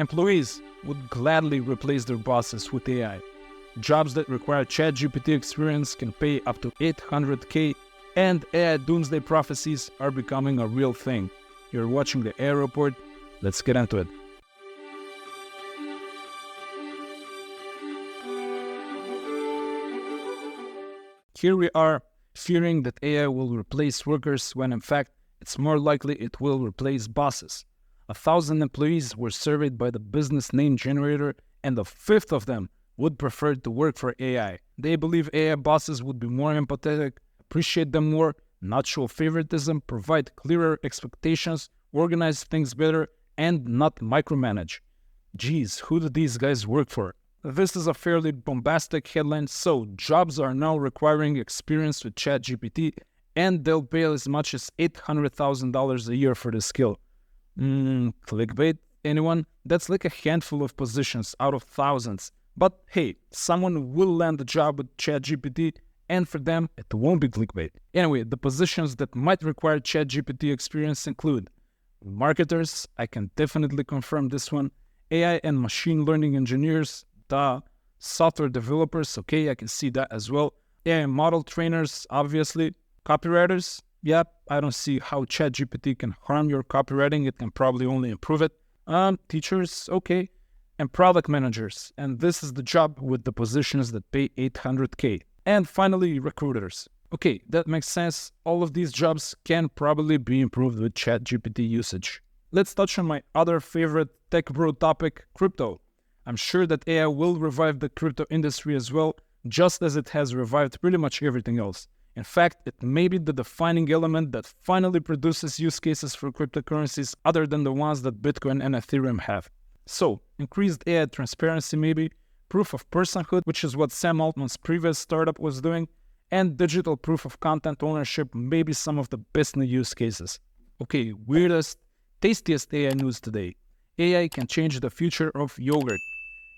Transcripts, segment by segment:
Employees would gladly replace their bosses with AI. Jobs that require ChatGPT experience can pay up to $800K, and AI doomsday prophecies are becoming a real thing. You're watching the AI Report. Let's get into it. Here we are, fearing that AI will replace workers when in fact it's more likely it will replace bosses. 1,000 employees were surveyed by the business name generator, and a fifth of them would prefer to work for AI. They believe AI bosses would be more empathetic, appreciate them more, not show favoritism, provide clearer expectations, organize things better, and not micromanage. Geez, who do these guys work for? This is a fairly bombastic headline, so jobs are now requiring experience with ChatGPT, and they'll pay as much as $800,000 a year for the skill. Clickbait? Anyone? That's like a handful of positions out of thousands. But hey, someone will land a job with ChatGPT, and for them, it won't be clickbait. Anyway, the positions that might require ChatGPT experience include marketers, I can definitely confirm this one, AI and machine learning engineers, software developers, okay, I can see that as well, AI model trainers, obviously, copywriters, yep, I don't see how ChatGPT can harm your copywriting, it can probably only improve it, teachers, okay, and product managers, and this is the job with the positions that pay $800K. And finally, recruiters. Okay, that makes sense. All of these jobs can probably be improved with ChatGPT usage. Let's touch on my other favorite tech bro topic, crypto. I'm sure that AI will revive the crypto industry as well, just as it has revived pretty much everything else. In fact, it may be the defining element that finally produces use cases for cryptocurrencies other than the ones that Bitcoin and Ethereum have. So, increased AI transparency maybe, proof of personhood, which is what Sam Altman's previous startup was doing, and digital proof of content ownership may be some of the best new use cases. Okay, weirdest, tastiest AI news today. AI can change the future of yogurt.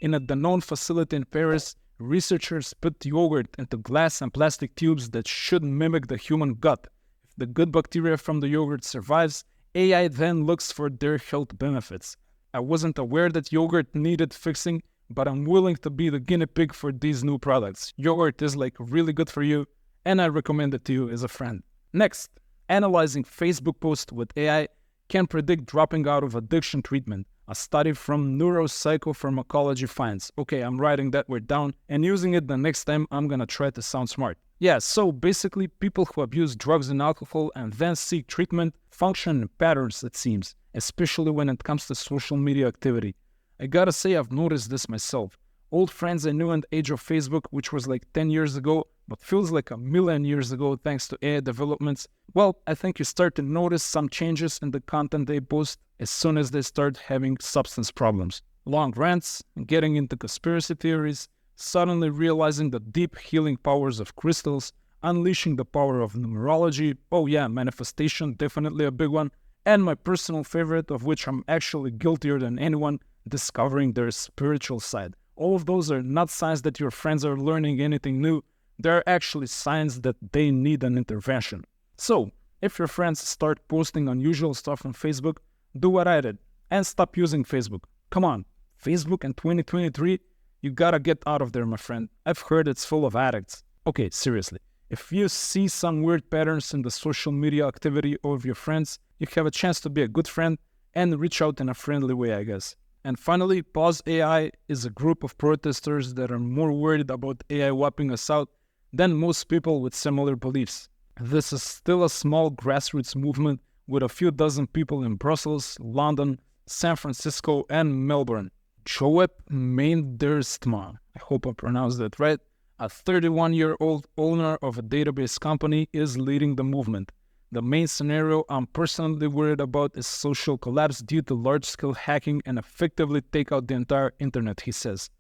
In a Danone facility in Paris, researchers put yogurt into glass and plastic tubes that should mimic the human gut. If the good bacteria from the yogurt survives, AI then looks for their health benefits. I wasn't aware that yogurt needed fixing, but I'm willing to be the guinea pig for these new products. Yogurt is like really good for you, and I recommend it to you as a friend. Next, analyzing Facebook posts with AI can predict dropping out of addiction treatment. A study from neuropsychopharmacology finds. Okay, I'm writing that word down and using it the next time I'm gonna try to sound smart. Yeah, so basically people who abuse drugs and alcohol and then seek treatment function in patterns, it seems, especially when it comes to social media activity. I gotta say I've noticed this myself. Old friends I knew in the age of Facebook, which was like 10 years ago, but feels like a million years ago thanks to AI developments, well, I think you start to notice some changes in the content they post as soon as they start having substance problems. Long rants, getting into conspiracy theories, suddenly realizing the deep healing powers of crystals, unleashing the power of numerology, oh yeah, manifestation, definitely a big one, and my personal favorite, of which I'm actually guiltier than anyone, discovering their spiritual side. All of those are not signs that your friends are learning anything new, they're actually signs that they need an intervention. So, if your friends start posting unusual stuff on Facebook, do what I did, and stop using Facebook. Come on, Facebook in 2023? You gotta get out of there, my friend. I've heard it's full of addicts. Okay, seriously. If you see some weird patterns in the social media activity of your friends, you have a chance to be a good friend and reach out in a friendly way, I guess. And finally, Pause AI is a group of protesters that are more worried about AI wiping us out than most people with similar beliefs. This is still a small grassroots movement with a few dozen people in Brussels, London, San Francisco, and Melbourne. Joep Meinderstma, I hope I pronounced that right, a 31-year-old owner of a database company, is leading the movement. The main scenario I'm personally worried about is social collapse due to large-scale hacking and effectively take out the entire internet, he says.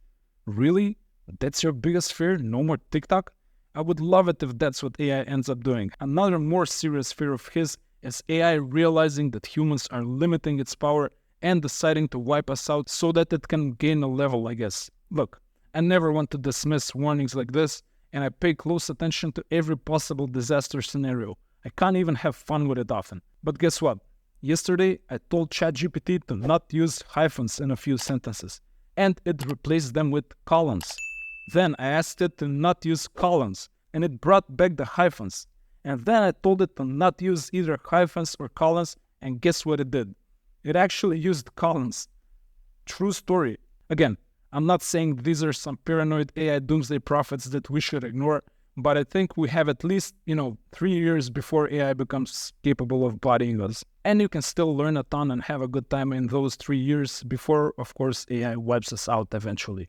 Really? That's your biggest fear? No more TikTok? I would love it if that's what AI ends up doing. Another more serious fear of his is AI realizing that humans are limiting its power and deciding to wipe us out so that it can gain a level, I guess. Look, I never want to dismiss warnings like this, and I pay close attention to every possible disaster scenario. I can't even have fun with it often. But guess what? Yesterday, I told ChatGPT to not use hyphens in a few sentences, and it replaced them with colons. Then I asked it to not use colons, and it brought back the hyphens. And then I told it to not use either hyphens or colons, and guess what it did? It actually used colons. True story. Again, I'm not saying these are some paranoid AI doomsday prophets that we should ignore, but I think we have at least, 3 years before AI becomes capable of bodying us. And you can still learn a ton and have a good time in those 3 years before, of course, AI wipes us out eventually.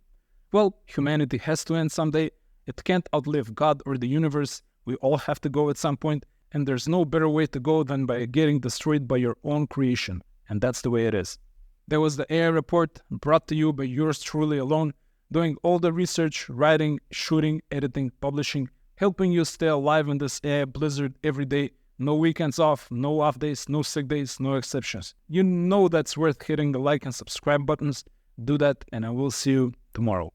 Well, humanity has to end someday. It can't outlive God or the universe. We all have to go at some point, and there's no better way to go than by getting destroyed by your own creation. And that's the way it is. That was the AI Report, brought to you by yours truly alone, doing all the research, writing, shooting, editing, publishing, helping you stay alive in this AI blizzard every day. No weekends off, no off days, no sick days, no exceptions. You know that's worth hitting the like and subscribe buttons. Do that, and I will see you tomorrow.